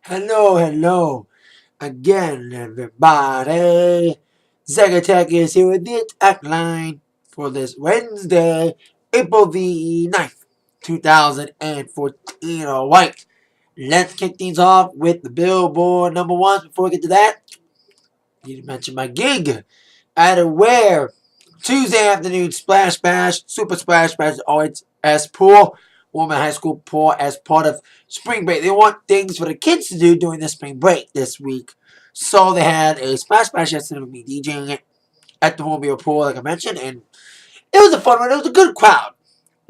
Hello again, everybody. Zagatech is here with the Atakline for this Wednesday, April the 9th, 2014. Alright, let's kick things off with the Billboard number ones. Before we get to that, I need to mention my gig at Aware Tuesday afternoon Splash Bash, Super Splash Bash, always as pool, Women High School pool as part of spring break. They want things for the kids to do during the spring break this week. So they had a Splash Bash yesterday with me DJing it at the Mobile Pool, like I mentioned, and it was a fun one. It was a good crowd.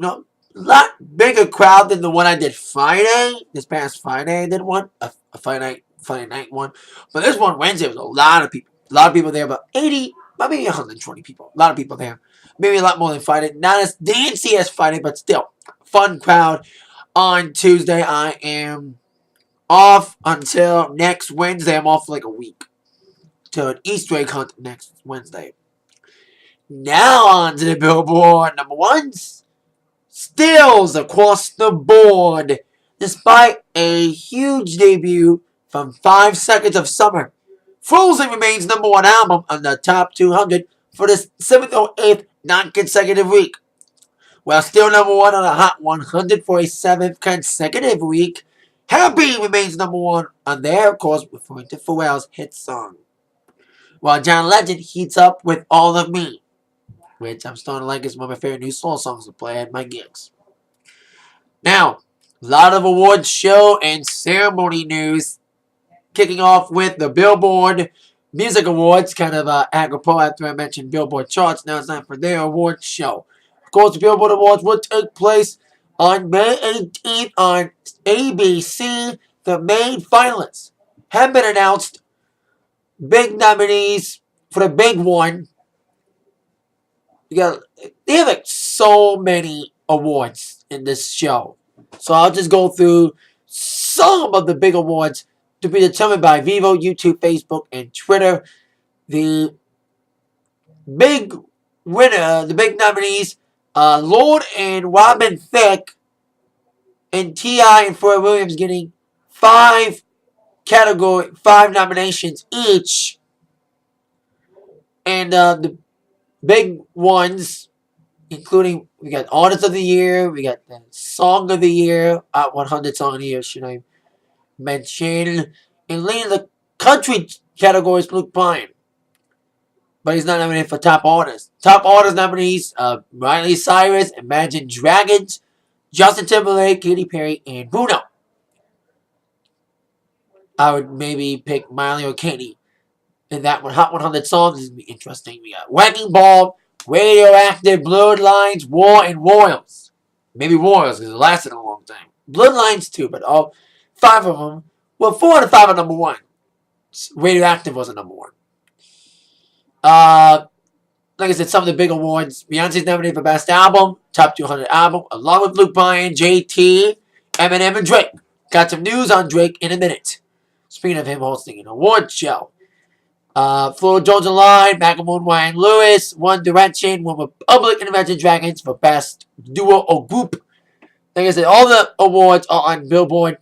A lot bigger crowd than the one I did Friday. This past Friday I did one, a Friday night one. But this one Wednesday was a lot of people. A lot of people there, about 80, about maybe 120 people. A lot of people there. Maybe a lot more than Friday. Not as dancey as Friday, but still. Fun crowd. On Tuesday, I am off until next Wednesday. I'm off for like a week. Till an Easter egg hunt next Wednesday. Now on to the Billboard number ones. Stills across the board. Despite a huge debut from 5 Seconds of Summer, Frozen remains number one album on the top 200 for the 7th or 8th non-consecutive week. While still number one on the Hot 100 for a 7th consecutive week, Happy remains number one on there, of course, referring to Pharrell's hit song. While John Legend heats up with All of Me, which I'm starting to like is one of my favorite new soul songs to play at my gigs. Now, a lot of awards show and ceremony news, kicking off with the Billboard Music Awards, kind of apropos after I mentioned Billboard charts. Now it's time for their awards show. Of course, the Billboard Awards will take place on May 18th on ABC. The main finalists have been announced. Big nominees for the big one. They have like so many awards in this show. So I'll just go through some of the big awards to be determined by Vivo, YouTube, Facebook, and Twitter. The big winner, the big nominees, Lord and Robin Thicke and T.I. and Pharrell Williams getting 5 nominations each. And the big ones, including we got Artist of the Year, we got the Song of the Year, 100 Song of the Year, should I mention? And leading the country category is Luke Bryan, but he's not nominated for Top Artist. Top Artist nominees: Miley Cyrus, Imagine Dragons, Justin Timberlake, Katy Perry, and Bruno. I would maybe pick Miley or Katy in that one. Hot 100 songs is going to be interesting. We got Wrecking Ball, Radioactive, Bloodlines, War, and Royals. Maybe Royals because it lasted a long time. Bloodlines too, but all 5 of them. Well, 4 out of 5 are number one. Radioactive wasn't number one. Like I said, some of the big awards. Beyonce's nominated for Best Album, Top 200 Album, along with Luke Bryan, JT, Eminem, and Drake. Got some news on Drake in a minute. Speaking of him hosting an award show. Flora Jones and Line, Macklemore, Ryan Lewis, One Direction, One Republic, and Imagine Dragons for Best Duo or Group. Like I said, all the awards are on Billboard.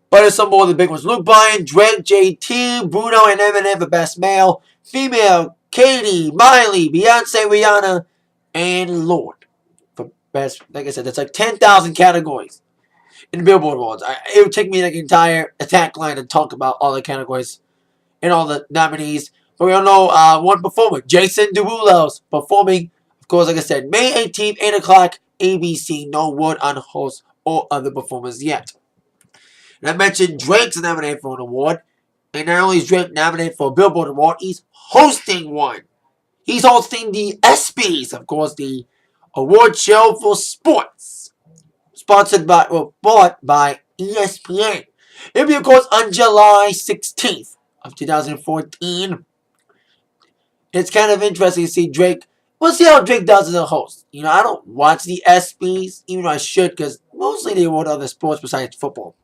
But there's some more of the big ones. Luke Bryan, Drake, JT, Bruno, and Eminem for Best Male, Female, Katy, Miley, Beyonce, Rihanna, and Lord for Best. Like I said, that's like 10,000 categories in the Billboard Awards. It would take me like an entire Atakline to talk about all the categories and all the nominees. But we all know one performer, Jason Derulo's performing, of course, like I said, May 18th, 8 o'clock, ABC. No word on host or other performers yet. And I mentioned Drake's nominated for an award. And not only is Drake nominated for a Billboard Award, he's hosting one. He's hosting the ESPYs, of course, the award show for sports. Sponsored by, or bought by ESPN. It'll be, of course, on July 16th of 2014. It's kind of interesting to see Drake. We'll see how Drake does as a host. You know, I don't watch the ESPYs, even though I should, because mostly they award other sports besides football.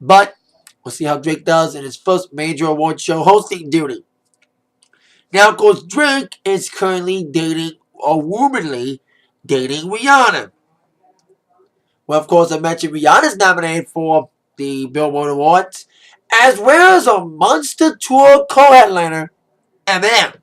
But we'll see how Drake does in his first major award show hosting duty. Now, of course, Drake is currently dating, or rumoredly dating, Rihanna. Well, of course, I mentioned Rihanna's nominated for the Billboard Awards, as well as a Monster Tour co-headliner, Eminem.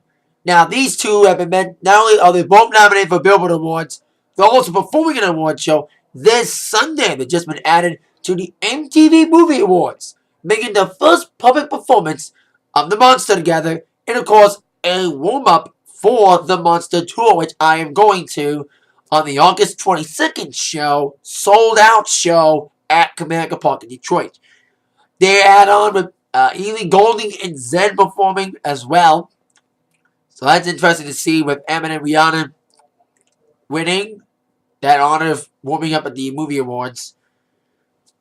Now, these two have been not only are they both nominated for Billboard Awards, they're also performing an award show this Sunday. They've just been added to the MTV Movie Awards, making the first public performance of the Monster together, and of course, a warm-up for the Monster Tour, which I am going to on the August 22nd show, sold-out show at Comerica Park in Detroit. They add on with Ely Golding and Zed performing as well. So that's interesting to see with Eminem and Rihanna winning that honor of warming up at the movie awards.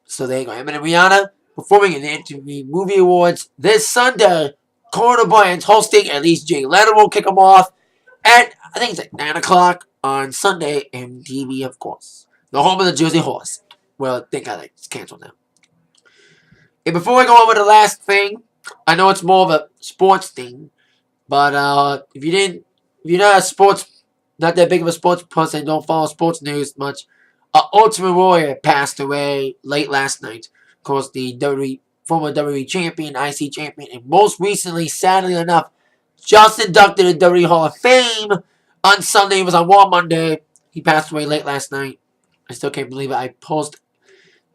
So there you go. Eminem and Rihanna performing in the MTV Movie Awards this Sunday. Corner Bryant's hosting. At least Jay Leno will kick them off at, I think it's at 9 o'clock on Sunday. MTV, of course. The home of the Jersey Horse. Well, I think it's canceled now. And before we go on with the last thing, I know it's more of a sports thing, but if you're not not that big of a sports person, don't follow sports news much. Ultimate Warrior passed away late last night. Of course, the former WWE champion, IC champion, and most recently, sadly enough, just inducted in WWE Hall of Fame on Sunday. It was on War Monday. He passed away late last night. I still can't believe it. I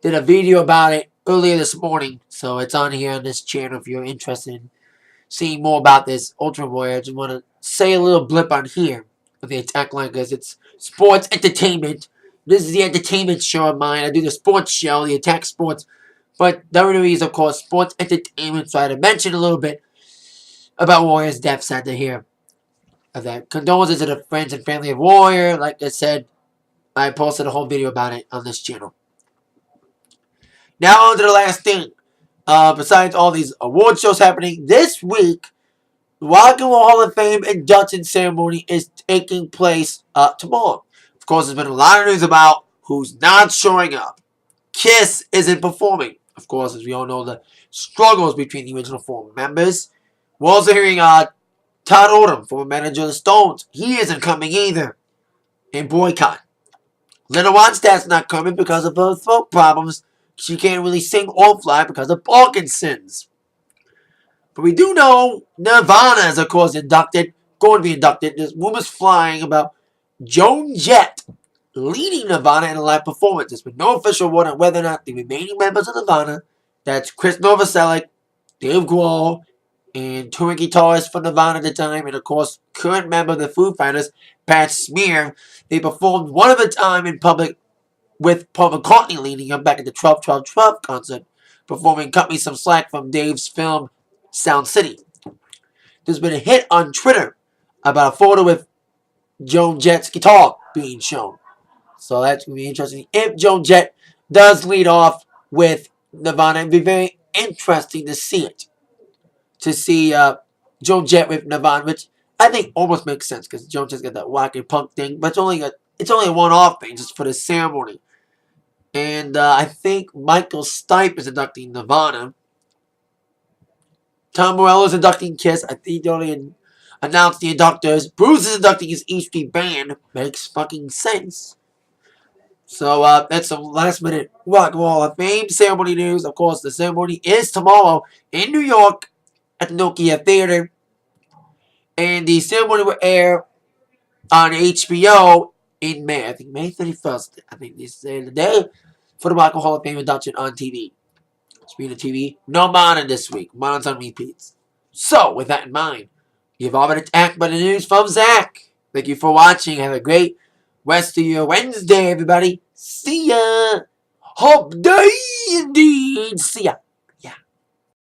did a video about it earlier this morning, so it's on here on this channel if you're interested in seeing more about this Ultimate Warrior. I just want to say a little blip on here of the Atakline because it's sports entertainment. This is the entertainment show of mine. I do the sports show, the Attack Sports, but WWE is, of course, sports entertainment, so I had to mention a little bit about Warrior's death. Sad to hear of that. Condolences to the friends and family of Warrior. Like I said, I posted a whole video about it on this channel. Now on to the last thing. Besides all these award shows happening this week, the Rock and Roll Hall of Fame induction ceremony is taking place tomorrow. Of course, there's been a lot of news about who's not showing up. Kiss isn't performing. Of course, as we all know, the struggles between the original four members. We're also hearing Todd Oldham, former manager of the Stones. He isn't coming either. And boycott. Linda Ronstadt's not coming because of her throat problems. She can't really sing or fly because of Parkinson's. But we do know Nirvana is, of course, going to be inducted. There's rumors flying about Joan Jett leading Nirvana in a live performance. There's been no official word on whether or not the remaining members of Nirvana, that's Chris Novoselic, Dave Grohl, and touring guitarist for Nirvana at the time, and of course, current member of the Foo Fighters, Pat Smear, they performed one at a time in public with Paul McCartney leading them back at the 12-12-12 concert, performing Cut Me Some Slack from Dave's film Sound City. There's been a hit on Twitter about a photo with Joan Jett's guitar being shown. So that's going to be interesting. If Joan Jett does lead off with Nirvana, it'd be very interesting to see it. To see Joan Jett with Nirvana, which I think almost makes sense because Joan Jett's got that wacky punk thing, but it's only a one-off thing just for the ceremony. And I think Michael Stipe is inducting Nirvana. Tom Morello is inducting Kiss. I think they only announced the inductors. Bruce is inducting his E-Street Band. Makes fucking sense. So that's some last-minute Rock and Roll Hall of Fame ceremony news. Of course, the ceremony is tomorrow in New York at the Nokia Theater. And the ceremony will air on HBO in May. I think May 31st. I think this is the day for the Rock and Roll Hall of Fame induction on TV. Speaking of TV, no Mana this week. Mana's on repeats. So, with that in mind, you've all been attacked by the news from Zach. Thank you for watching. Have a great rest of your Wednesday, everybody. See ya. Hope day indeed. See ya.